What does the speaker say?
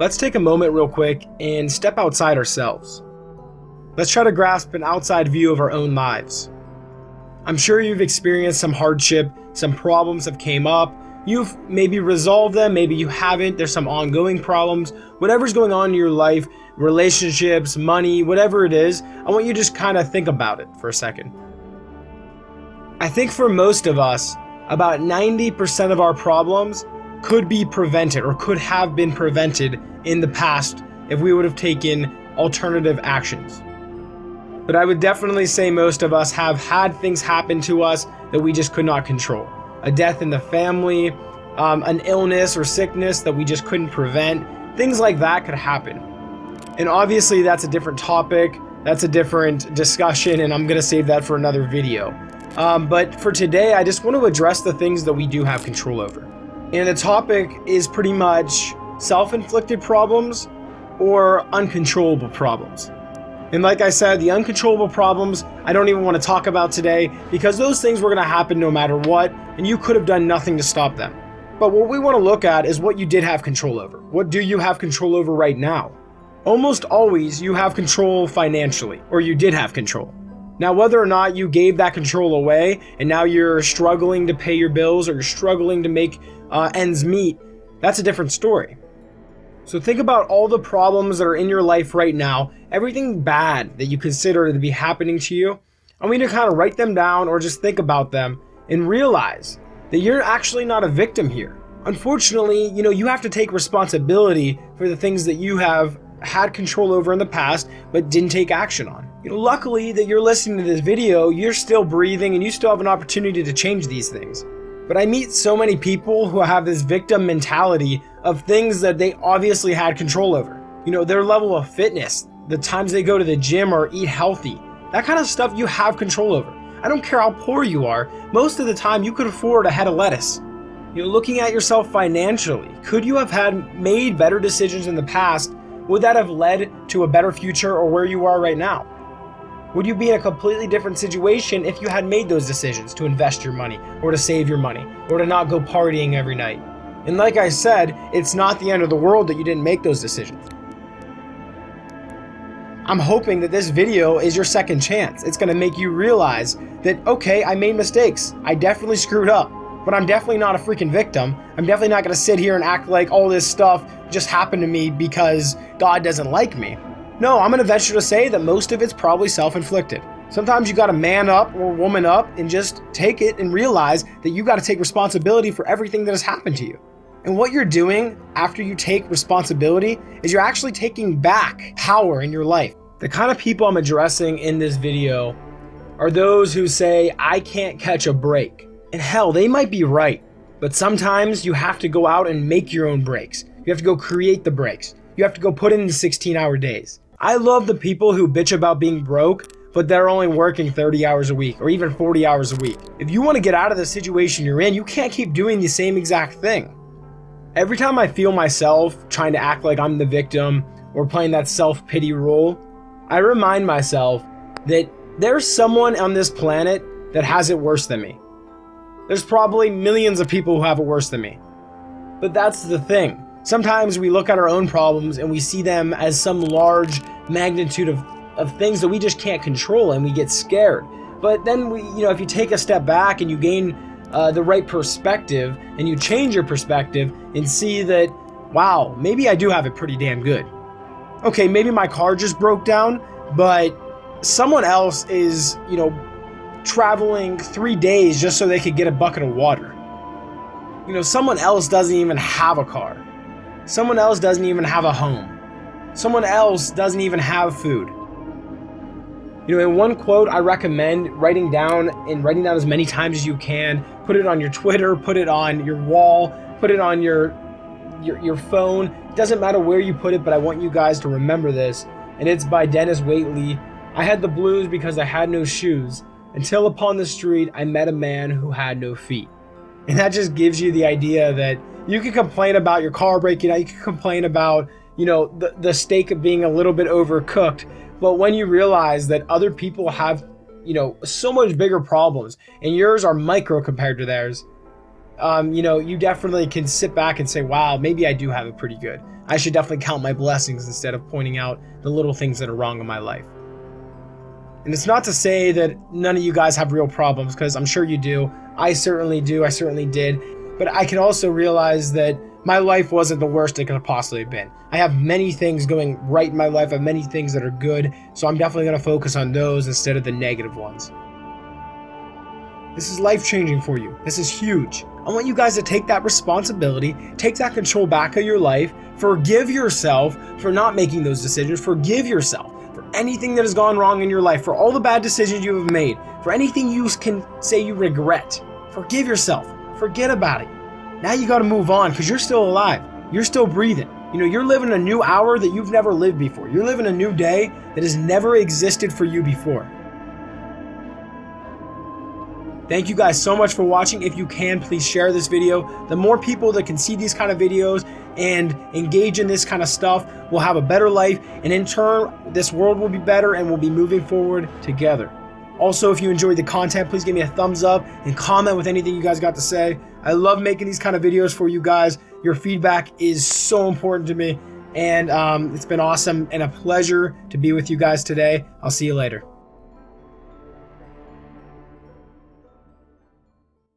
let's take a moment real quick and step outside ourselves. Let's try to grasp an outside view of our own lives. I'm sure you've experienced some hardship, some problems have came up. You've maybe resolved them, maybe you haven't. There's some ongoing problems. Whatever's going on in your life, relationships, money, whatever it is, I want you to just kind of think about it for a second. I think for most of us, about 90% of our problems could be prevented or could have been prevented in the past if we would have taken alternative actions. But I would definitely say most of us have had things happen to us that we just could not control. A death in the family, an illness or sickness that we just couldn't prevent. Things like that could happen. And obviously that's a different topic, that's a different discussion, and I'm gonna save that for another video. But for today, I just want to address the things that we do have control over. And the topic is pretty much self-inflicted problems or uncontrollable problems. And like I said, the uncontrollable problems, I don't even want to talk about today because those things were going to happen no matter what, and you could have done nothing to stop them. But what we want to look at is what you did have control over. What do you have control over right now? Almost always you have control financially, or you did have control. Now, whether or not you gave that control away and now you're struggling to pay your bills or you're struggling to make ends meet, that's a different story. So think about all the problems that are in your life right now, everything bad that you consider to be happening to you. I want you to kind of write them down or just think about them and realize that you're actually not a victim here. Unfortunately, you have to take responsibility for the things that you have had control over in the past but didn't take action on. Luckily that you're listening to this video, you're still breathing and you still have an opportunity to change these things. But I meet so many people who have this victim mentality of things that they obviously had control over. Their level of fitness, the times they go to the gym or eat healthy, that kind of stuff you have control over. I don't care how poor you are, most of the time you could afford a head of lettuce. Looking at yourself financially, could you have made better decisions in the past? Would that have led to a better future or where you are right now? Would you be in a completely different situation if you had made those decisions to invest your money or to save your money or to not go partying every night? And like I said, it's not the end of the world that you didn't make those decisions. I'm hoping that this video is your second chance. It's gonna make you realize that, okay, I made mistakes. I definitely screwed up, but I'm definitely not a freaking victim. I'm definitely not gonna sit here and act like all this stuff just happened to me because God doesn't like me. No, I'm gonna venture to say that most of it's probably self-inflicted. Sometimes you gotta man up or woman up and just take it and realize that you gotta take responsibility for everything that has happened to you. And what you're doing after you take responsibility is you're actually taking back power in your life. The kind of people I'm addressing in this video are those who say, I can't catch a break. And hell, they might be right, but sometimes you have to go out and make your own breaks. You have to go create the breaks. You have to go put in the 16-hour days. I love the people who bitch about being broke, but they're only working 30 hours a week or even 40 hours a week. If you want to get out of the situation you're in, you can't keep doing the same exact thing. Every time I feel myself trying to act like I'm the victim or playing that self-pity role, I remind myself that there's someone on this planet that has it worse than me. There's probably millions of people who have it worse than me. But that's the thing. Sometimes we look at our own problems and we see them as some large magnitude of things that we just can't control and we get scared. But then if you take a step back and you gain the right perspective and you change your perspective and see that, wow, maybe I do have it pretty damn good. Okay, maybe my car just broke down, but someone else is, traveling 3 days just so they could get a bucket of water. Someone else doesn't even have a car. Someone else doesn't even have a home. Someone else doesn't even have food. In one quote, I recommend writing down as many times as you can. Put it on your Twitter, put it on your wall, put it on your phone. It doesn't matter where you put it, but I want you guys to remember this. And it's by Dennis Waitley. I had the blues because I had no shoes, until upon the street I met a man who had no feet. And that just gives you the idea that you can complain about your car breaking out, you can complain about, the steak being a little bit overcooked, but when you realize that other people have, so much bigger problems and yours are micro compared to theirs, you definitely can sit back and say, wow, maybe I do have it pretty good. I should definitely count my blessings instead of pointing out the little things that are wrong in my life. And it's not to say that none of you guys have real problems, because I'm sure you do. I certainly do. I certainly did. But I can also realize that my life wasn't the worst it could have possibly have been. I have many things going right in my life. I have many things that are good. So I'm definitely going to focus on those instead of the negative ones. This is life-changing for you. This is huge. I want you guys to take that responsibility, take that control back of your life, forgive yourself for not making those decisions, forgive yourself for anything that has gone wrong in your life, for all the bad decisions you have made, for anything you can say you regret. Forgive yourself. Forget about it. Now you got to move on, because you're still alive. You're still breathing. You're living a new hour that you've never lived before. You're living a new day that has never existed for you before. Thank you guys so much for watching. If you can, please share this video. The more people that can see these kind of videos and engage in this kind of stuff will have a better life, and in turn, this world will be better and we'll be moving forward together. Also, if you enjoyed the content, please give me a thumbs up and comment with anything you guys got to say. I love making these kind of videos for you guys. Your feedback is so important to me, and it's been awesome and a pleasure to be with you guys today. I'll see you later.